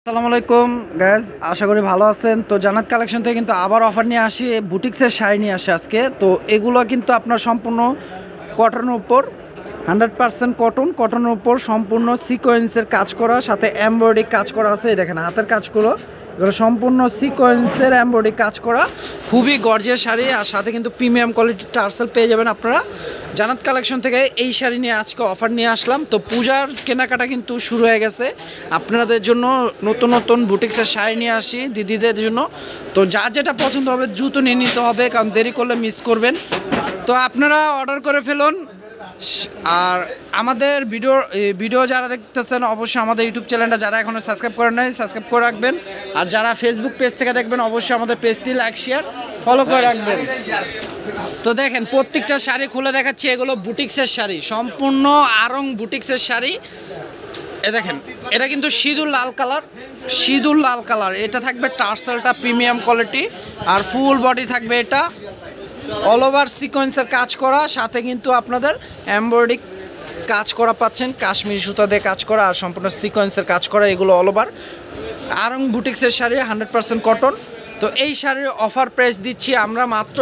আসসালামু আলাইকুম গাইজ, আশা করি ভালো আছেন। তো জান্নাত কালেকশন থেকে কিন্তু আবার অফার নিয়ে আসি, বুটিক্সের শাড়ি নিয়ে আসে আজকে। তো এগুলো কিন্তু আপনার সম্পূর্ণ কটনের উপর 100% কটনের উপর সম্পূর্ণ সিকোয়েন্সের কাজ করা, সাথে এমব্রয়ডারি কাজ করা আছে। এই দেখেন হাতের কাজগুলো, এগুলো সম্পূর্ণ সিকোয়েন্সের এমব্রয়ডারি কাজ করা, খুবই গর্জিয়াস শাড়ি। আর সাথে কিন্তু প্রিমিয়াম কোয়ালিটির টার্সেল পেয়ে যাবেন আপনারা জান্নাত কালেকশন থেকে। এই শাড়ি নিয়ে আজকে অফার নিয়ে আসলাম। তো পূজার কেনাকাটা কিন্তু শুরু হয়ে গেছে, আপনাদের জন্য নতুন নতুন বুটিক্সের শাড়ি নিয়ে আসি দিদিদের জন্য। তো যার যেটা পছন্দ হবে দ্রুত নিয়ে নিতে হবে, কারণ দেরি করলে মিস করবেন। তো আপনারা অর্ডার করে ফেলুন। আর আমাদের ভিডিও যারা দেখতেছেন অবশ্যই আমাদের ইউটিউব চ্যানেলটা যারা এখনও সাবস্ক্রাইব করেন নাই সাবস্ক্রাইব করে রাখবেন। আর যারা ফেসবুক পেজ থেকে দেখবেন অবশ্যই আমাদের পেজটি লাইক শেয়ার ফলো করে রাখবেন। তো দেখেন প্রত্যেকটা শাড়ি খুলে দেখাচ্ছি, এগুলো বুটিক্সের শাড়ি, সম্পূর্ণ আরং বুটিক্সের শাড়ি। এ দেখেন এটা কিন্তু সিঁদুর লাল কালার। এটা থাকবে টার্সেলটা প্রিমিয়াম কোয়ালিটি, আর ফুল বডি থাকবে এটা অল ওভার সিকোয়েন্সের কাজ করা, সাথে কিন্তু আপনাদের এমব্রয়ডারি কাজ করা পাচ্ছেন, কাশ্মীরি সুতা দিয়ে কাজ করা আর সম্পূর্ণ সিকোয়েন্সের কাজ করা। এগুলো অল ওভার আরং বুটিক্সের শাড়ি, 100% কটন। তো এই শাড়ির অফার প্রাইস দিচ্ছি আমরা মাত্র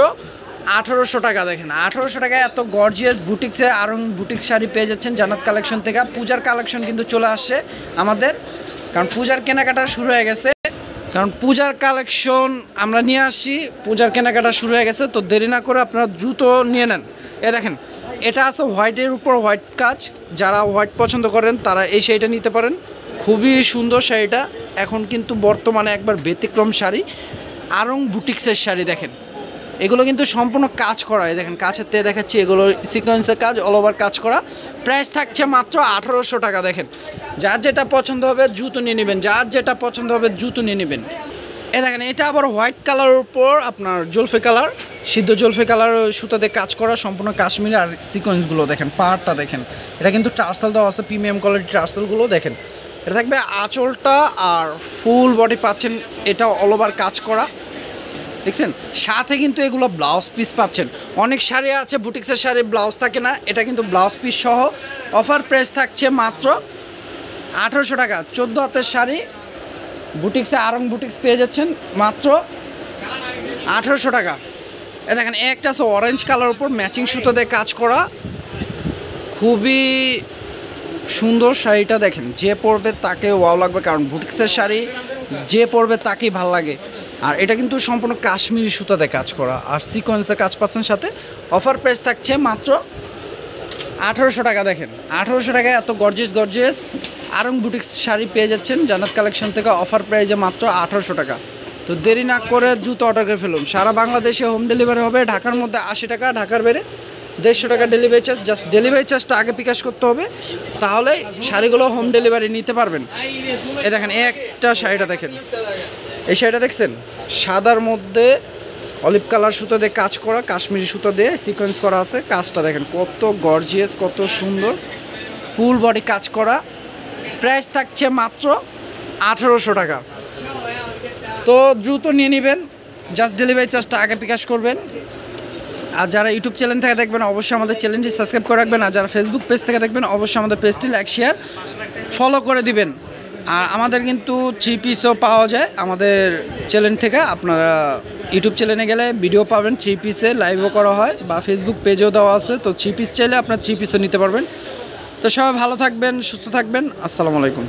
1800 টাকা। দেখেন 1800 টাকায় এত গর্জিয়াস বুটিক্সে আরং বুটিক্স শাড়ি পেয়ে যাচ্ছেন জান্নাত কালেকশন থেকে। পূজার কালেকশন কিন্তু চলে আসছে আমাদের, কারণ পূজার কেনাকাটা শুরু হয়ে গেছে। কারণ পূজার কালেকশন আমরা নিয়ে আসি, পূজার কেনাকাটা শুরু হয়ে গেছে। তো দেরি না করে আপনারা দ্রুত নিয়ে নেন। এ দেখেন এটা আছে হোয়াইটের উপর হোয়াইট কাজ, যারা হোয়াইট পছন্দ করেন তারা এই শাড়িটা নিতে পারেন। খুবই সুন্দর শাড়িটা, এখন কিন্তু বর্তমানে একবার ব্যতিক্রম শাড়ি, আরং বুটিক্সের শাড়ি। দেখেন এগুলো কিন্তু সম্পূর্ণ কাজ করা, দেখেন কাছের থেকে দেখাচ্ছি, এগুলো সিকোয়েন্সের কাজ অল ওভার কাজ করা। প্রাইস থাকছে মাত্র 1800 টাকা। দেখেন যার যেটা পছন্দ হবে দ্রুত নিয়ে নেবেন, এ দেখেন এটা আবার হোয়াইট কালারের উপর আপনার জলফে কালার, সিদ্ধ জলফে কালার সুতা দিয়ে কাজ করা, সম্পূর্ণ কাশ্মীরি। আর সিকোয়েন্সগুলো দেখেন, পাহাড়টা দেখেন, এটা কিন্তু টার্সেল দেওয়া আছে, প্রিমিয়াম কোয়ালিটির টার্সেলগুলো দেখেন। এটা থাকবে আঁচলটা আর ফুল বডি পাচ্ছেন, এটা অল ওভার কাজ করা দেখছেন। সাথে কিন্তু এগুলো ব্লাউজ পিস পাচ্ছেন। অনেক শাড়ি আছে বুটিক্সের শাড়ি ব্লাউজ থাকে না, এটা কিন্তু ব্লাউজ পিস সহ। অফার প্রাইস থাকছে মাত্র 1800 টাকা। 14 হাতের শাড়ি বুটিক্সে আরং বুটিক্স পেয়ে যাচ্ছেন মাত্র 1800 টাকা। এ দেখেন একটা আছে অরেঞ্জ কালার উপর ম্যাচিং সুতো দিয়ে কাজ করা, খুবই সুন্দর শাড়িটা। দেখেন যে পরবে তাকে ওয়াও লাগবে, কারণ বুটিক্সের শাড়ি যে পরবে তাকেই ভালো লাগে। আর এটা কিন্তু সম্পূর্ণ কাশ্মীরি সুতাতে কাজ করা আর সিকোয়েন্সের কাজ পাচ্ছেন সাথে। অফার প্রাইস থাকছে মাত্র 1800 টাকা। দেখেন 1800 টাকায় এত গর্জিয়াস আরং বুটিক্স শাড়ি পেয়ে যাচ্ছেন জান্নাত কালেকশন থেকে অফার প্রাইসে মাত্র 1800 টাকা। তো দেরি না করে দ্রুত অর্ডার করে ফেলুন। সারা বাংলাদেশে হোম ডেলিভারি হবে, ঢাকার মধ্যে 80 টাকা, ঢাকার বাইরে 150 টাকা ডেলিভারি চার্জ। জাস্ট ডেলিভারি চার্জটা আগে বিকাশ করতে হবে, তাহলে শাড়িগুলো হোম ডেলিভারি নিতে পারবেন। এ দেখেন একটা শাড়িটা দেখেন, এই শাড়িটা দেখছেন সাদার মধ্যে অলিভ কালার সুতো দিয়ে কাজ করা, কাশ্মীরি সুতো দিয়ে সিকোয়েন্স করা আছে। কাজটা দেখেন কত গর্জিয়াস, কত সুন্দর, ফুল বডি কাজ করা। প্রাইস থাকছে মাত্র 1800 টাকা। তো দ্রুত নিয়ে নেবেন, জাস্ট ডেলিভারি চার্জটা আগে বিকাশ করবেন। আর যারা ইউটিউব চ্যানেল থেকে দেখবেন অবশ্যই আমাদের চ্যানেলটি সাবস্ক্রাইব করে রাখবেন। আর যারা ফেসবুক পেজ থেকে দেখবেন অবশ্যই আমাদের পেজটি লাইক শেয়ার ফলো করে দিবেন। আর আমাদের কিন্তু 3 পিসও পাওয়া যায় আমাদের চ্যানেল থেকে। আপনারা ইউটিউব চ্যানেলে গেলে ভিডিও পাবেন, 3 পিসে লাইভও করা হয়, বা ফেসবুক পেজেও দেওয়া আছে। তো 3 পিস চাইলে আপনার 3 পিসও নিতে পারবেন। তো সবাই ভালো থাকবেন, সুস্থ থাকবেন। আসসালামু আলাইকুম।